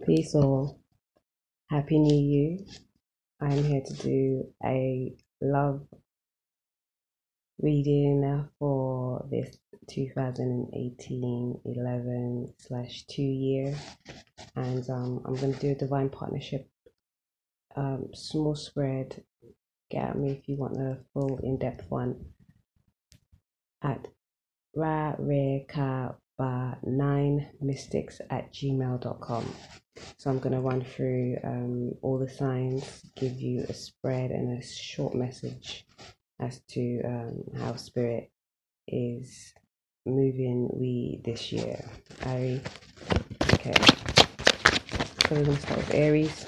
Peace all. Happy New Year. I'm here to do a love reading for this 2018-11/2 year. And I'm going to do a divine partnership small spread. Get at me if you want a full in-depth one at rareka9mystics@gmail.com. So I'm going to run through all the signs, give you a spread and a short message as to how spirit is moving this year. Aries. Okay. So we're going to start with Aries.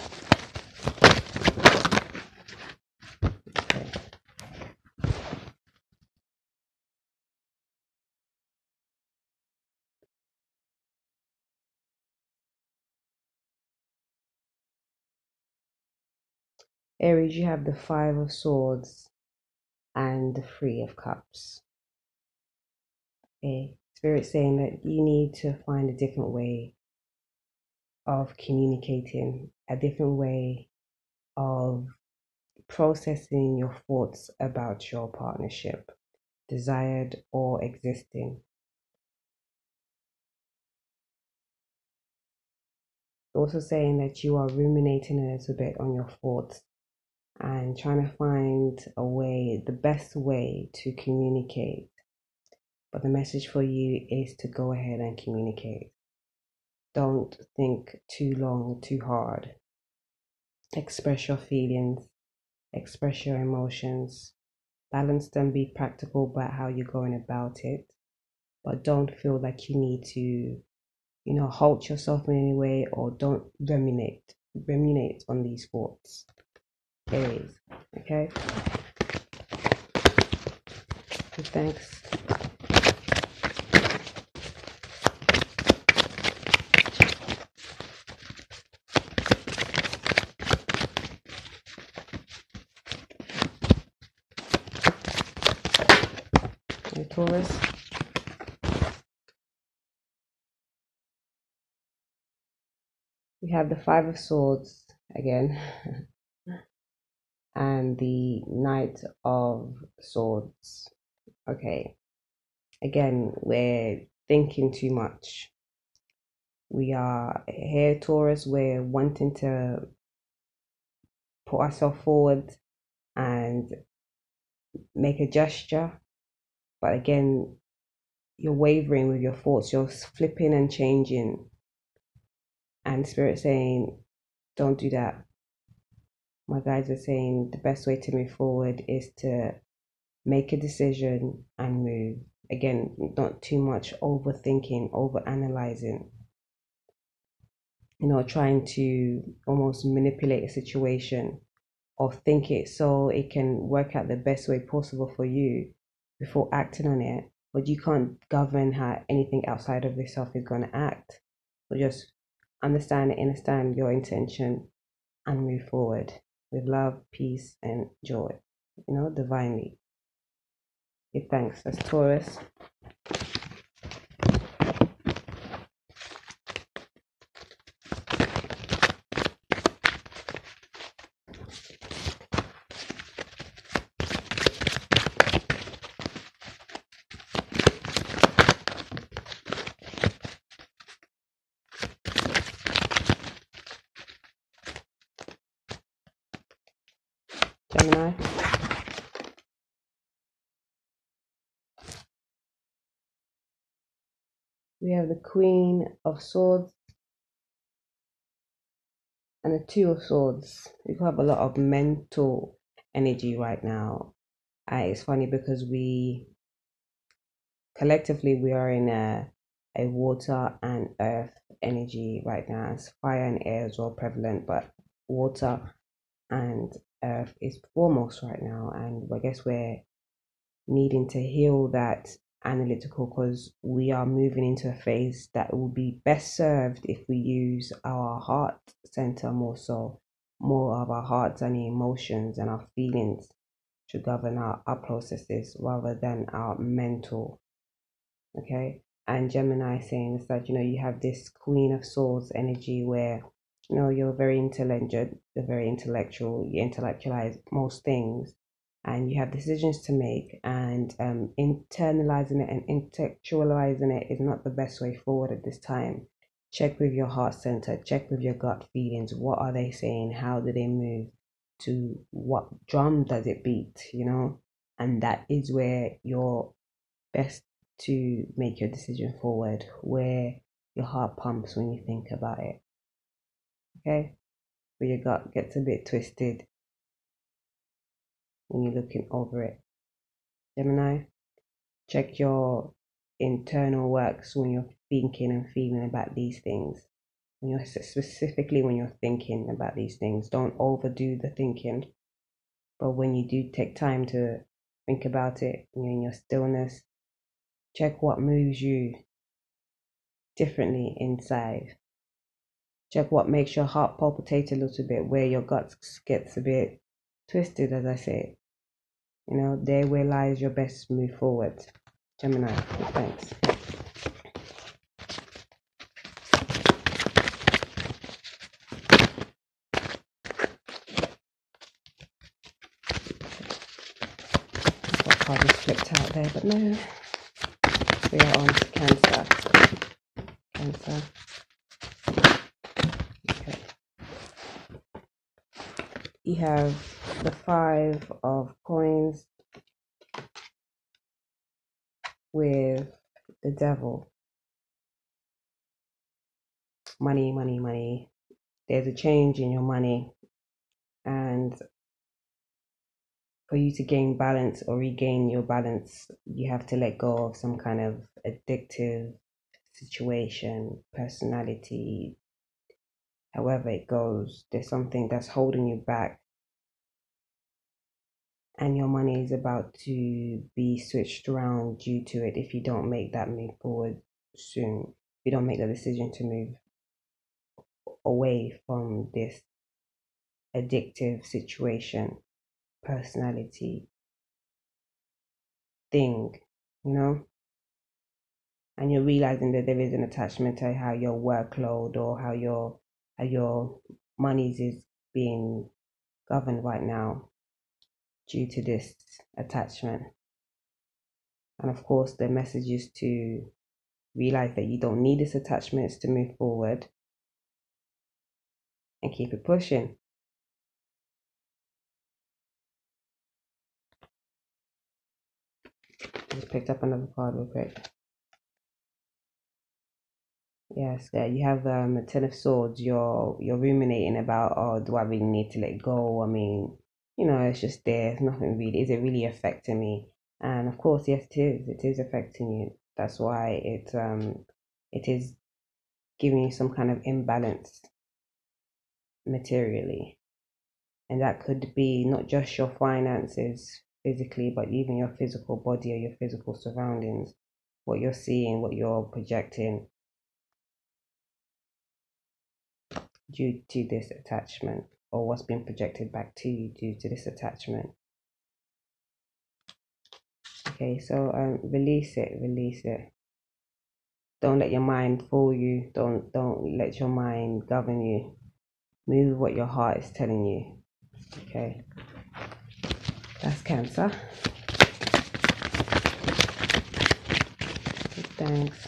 Okay. Aries, you have the Five of Swords and the Three of Cups. Okay. Spirit saying that you need to find a different way of communicating, a different way of processing your thoughts about your partnership, desired or existing. Also saying that you are ruminating a little bit on your thoughts and trying to find a way, the best way to communicate. But the message for you is to go ahead and communicate. Don't think too long, too hard. Express your feelings, express your emotions, balance them, be practical about how you're going about it. But don't feel like you need to, halt yourself in any way, or don't ruminate on these thoughts. Aries, okay? And thanks. And Taurus. We have the Five of Swords again. And the Knight of Swords. Okay. Again, we're thinking too much. We are here, Taurus, we're wanting to put ourselves forward and make a gesture. But again, you're wavering with your thoughts. You're flipping and changing. And Spirit saying, don't do that. My guides are saying the best way to move forward is to make a decision and move. Again, not too much overthinking, overanalyzing. Trying to almost manipulate a situation or think it so it can work out the best way possible for you before acting on it. But you can't govern how anything outside of yourself is going to act. So just understand your intention and move forward with love, peace, and joy, divinely. Give thanks. That's Taurus. Gemini. We have the Queen of Swords and the Two of Swords. We have a lot of mental energy right now. It's funny because we collectively are in a water and earth energy right now. It's fire and air as well prevalent, but water and earth is foremost right now. And I guess we're needing to heal that analytical, because we are moving into a phase that will be best served if we use our heart center more of our hearts and emotions and our feelings to govern our processes rather than our mental. Okay. And Gemini saying is that you have this Queen of Swords energy where You know, you're very intelligent, you're very intellectual, you intellectualize most things, and you have decisions to make, and internalizing it and intellectualizing it is not the best way forward at this time. Check with your heart center, check with your gut feelings. What are they saying? How do they move? To what drum does it beat? You know, and that is where you're best to make your decision forward, where your heart pumps when you think about it. Okay, where your gut gets a bit twisted when you're looking over it. Gemini, check your internal works when you're thinking and feeling about these things. When you're specifically when you're thinking about these things, don't overdo the thinking. But when you do take time to think about it, you're in your stillness, check what moves you differently inside. Check what makes your heart palpitate a little bit, where your gut gets a bit twisted, as I say. You know, there where lies your best move forward. Gemini, thanks. That card just flipped out there, but no. We are on to Cancer. Cancer. Okay. You have the 5 of coins with the devil. Money, money, money. There's a change in your money, and for you to gain balance or regain your balance, you have to let go of some kind of addictive situation, personality, however it goes. There's something that's holding you back, and your money is about to be switched around due to it if you don't make that move forward soon. If you don't make the decision to move away from this addictive situation, personality, thing, you know, and you're realizing that there is an attachment to how your workload or how your monies is being governed right now due to this attachment. And of course, the message is to realize that you don't need this attachment to move forward and keep it pushing. Just picked up another card real quick. Yes, there you have a 10 of Swords. You're ruminating about, oh, do I really need to let go? I mean, you know, it's just there. It's nothing really. Is it really affecting me? And of course, yes, it is. It is affecting you. That's why it is giving you some kind of imbalance materially, and that could be not just your finances physically, but even your physical body or your physical surroundings, what you're seeing, what you're projecting due to this attachment, or what's been projected back to you due to this attachment. Okay, so release it. Don't let your mind fool you. Don't let your mind govern you. Move what your heart is telling you. Okay, that's Cancer. Thanks.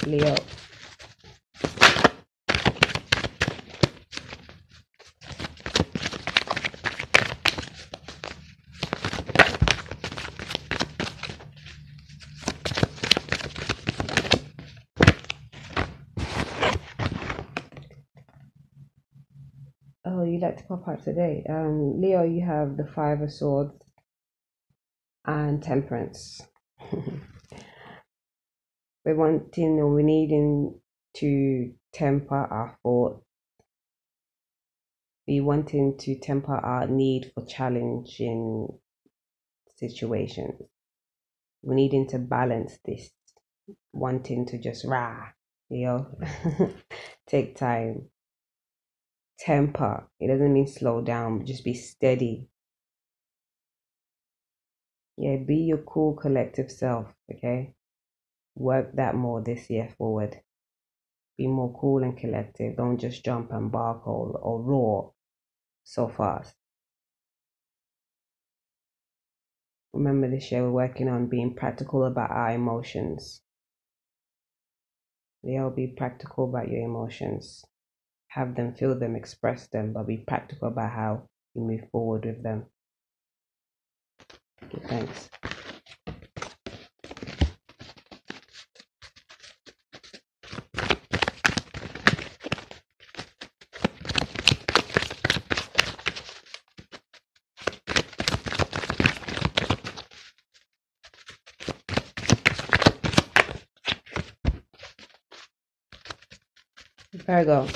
Leo. Oh, you like to pop out today. Leo, you have the 5 of Swords and Temperance. we're needing to temper our thoughts. We're wanting to temper our need for challenging situations. We're needing to balance this, wanting to just take time. Temper. It doesn't mean slow down, but just be steady. Yeah, be your cool collective self, okay? Work that more this year forward. Be more cool and collective. Don't just jump and bark or roar so fast. Remember, this year we're working on being practical about our emotions. They'll be practical about your emotions. Have them, feel them, express them, but be practical about how you move forward with them. Okay, thanks. Virgo.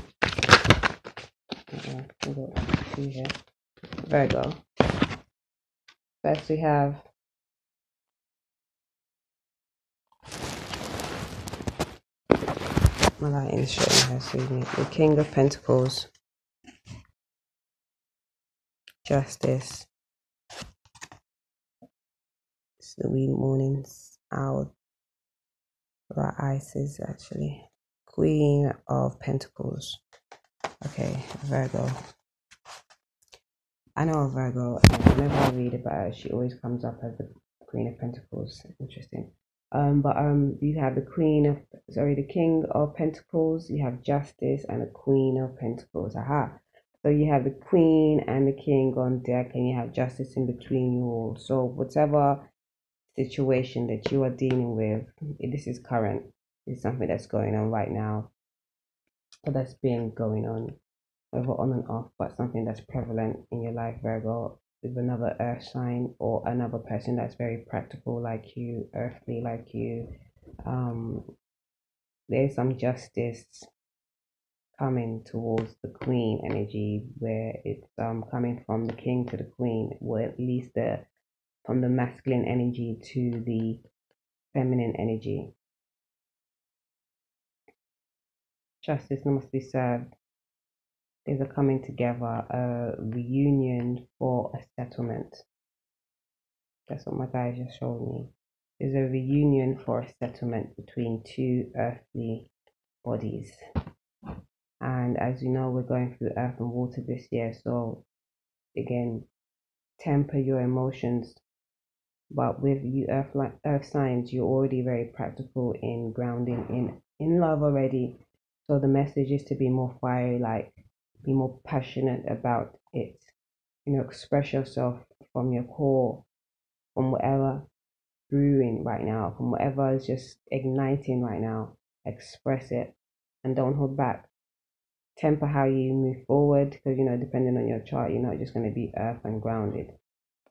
Virgo. First we have my lighting is showing her, excuse me. The King of Pentacles. Justice. It's the wee mornings out. Right, Isis actually. Queen of Pentacles. Okay, Virgo. I know a Virgo, and whenever I read about her, she always comes up as the Queen of Pentacles. Interesting. You have the the King of Pentacles, you have Justice, and the Queen of Pentacles. Aha. So you have the Queen and the King on deck, and you have Justice in between you all. So whatever situation that you are dealing with, this is current. It's something that's going on right now, or that's been going on, whether on and off, but something that's prevalent in your life, Virgo, with another earth sign or another person that's very practical like you, earthly like you. There's some justice coming towards the queen energy, where it's coming from the king to the queen, or at least from the masculine energy to the feminine energy. Justice must be served. There's a coming together, a reunion for a settlement. That's what my guy just showed me. There's a reunion for a settlement between two earthly bodies. And as you know, we're going through earth and water this year. So again, temper your emotions. But with you earth signs, you're already very practical in grounding in love already. So the message is to be more fiery, like be more passionate about it. Express yourself from your core, from whatever brewing right now, from whatever is just igniting right now. Express it and don't hold back. Temper how you move forward, because depending on your chart, you're not just going to be earth and grounded.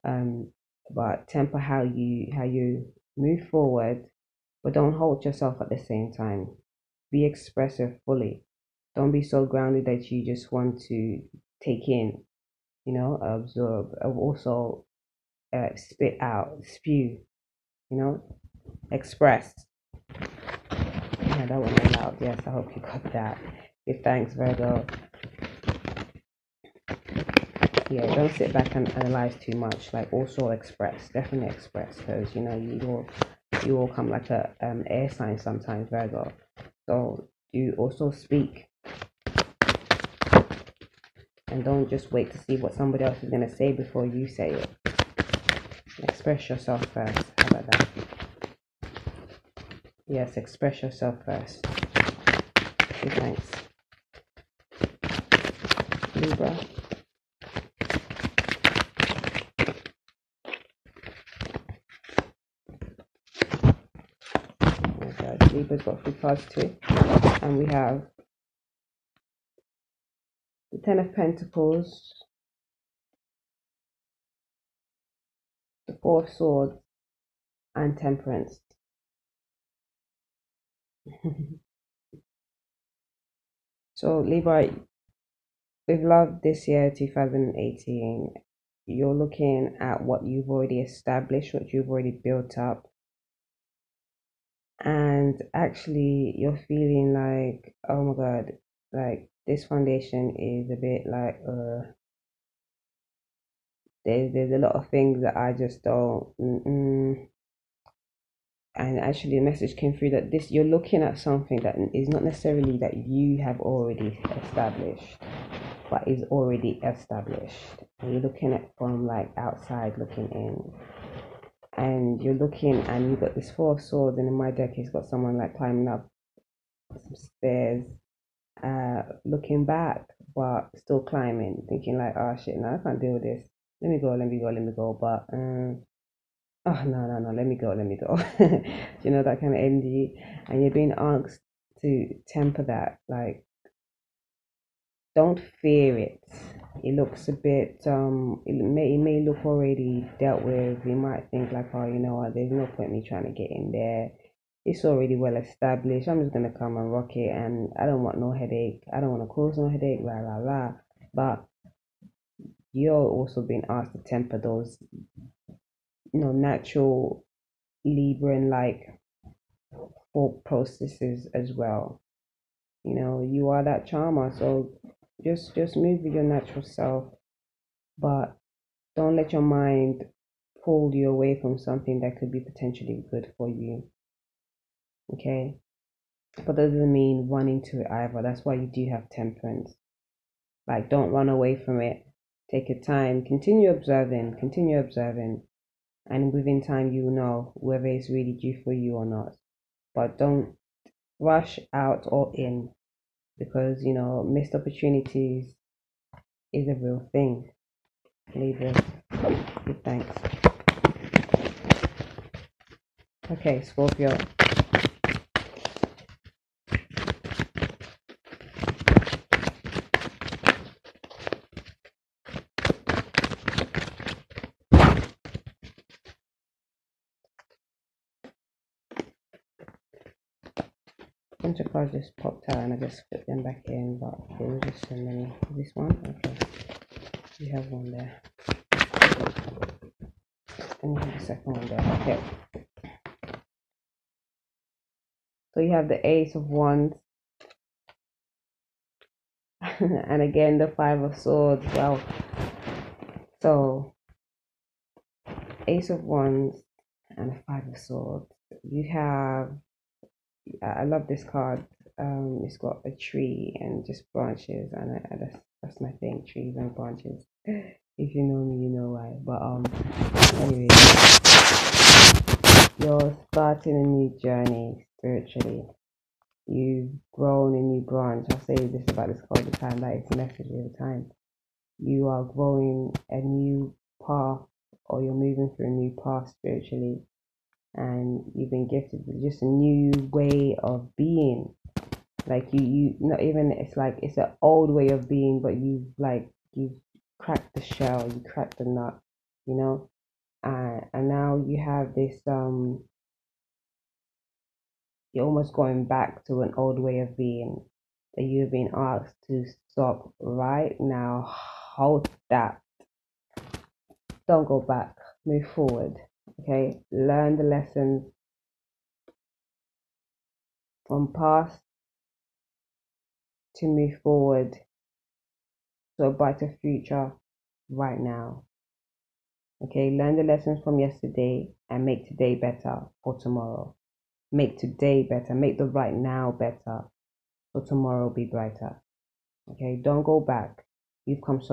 But temper how you move forward, but don't hold yourself at the same time. Be expressive fully. Don't be so grounded that you just want to take in, absorb, also spit out, spew, express. Yeah, that one went loud. Yes, I hope you got that. Give thanks, Virgo. Yeah, don't sit back and analyze too much. Like, also express, definitely express, because you all come like a air sign sometimes, Virgo. So you also speak, and don't just wait to see what somebody else is gonna say before you say it. Express yourself first. How about that? Yes, express yourself first. Okay, thanks. Libra. Oh God, Libra's got 3 cards too. And we have the Ten of Pentacles, the Four of Swords, and Temperance. So Libra, with love this year, 2018, you're looking at what you've already established, what you've already built up. And actually, you're feeling like, oh my God, like this foundation is a bit like, there's a lot of things that I just don't, And actually the message came through that this, you're looking at something that is not necessarily that you have already established, but is already established. And you're looking at from like outside looking in, and you're looking and you've got this Four of Swords, and in my deck it's got someone like climbing up some stairs, looking back but still climbing, thinking like, oh shit, no, I can't deal with this, let me go, but oh no, let me go. Do you know that kind of energy? And you're being asked to temper that. Like, don't fear it. It looks a bit it may look already dealt with. You might think like, oh, you know what, there's no point me trying to get in there. It's already well established. I'm just gonna come and rock it, and I don't want no headache. I don't want to cause no headache, blah blah blah. But you're also being asked to temper those, natural Libran like thought processes as well. You are that charmer, so just move with your natural self, but don't let your mind pull you away from something that could be potentially good for you. Okay, but that doesn't mean run into it either. That's why you do have temperance. Like, don't run away from it. Take your time, continue observing, and within time you will know whether it's really due for you or not. But don't rush out or in, because missed opportunities is a real thing. Libra, good, thanks. Okay, Scorpio. A bunch of cards just popped out and I just put them back in, but there was just so many. This one, okay, you have one there, and you have the second one there. Okay, so you have the Ace of Wands, and again the Five of Swords. Well, so Ace of Wands and a Five of Swords. You have, I love this card. It's got a tree and just branches, and that's my thing, trees and branches. If you know me, you know why. But anyway, you're starting a new journey spiritually. You've grown a new branch. I say this about this all the time. That is the message all the time. You are growing a new path, or you're moving through a new path spiritually, and you've been gifted with just a new way of being. Like you not even, it's like it's an old way of being, but you've cracked the shell, you cracked the nut, and now you have this you're almost going back to an old way of being that you've been asked to stop right now. Hold that. Don't go back. Move forward. Okay. Learn the lessons from past to move forward to a brighter future right now. Okay. Learn the lessons from yesterday and make today better for tomorrow. Make today better. Make the right now better, so tomorrow will be brighter. Okay. Don't go back. You've come so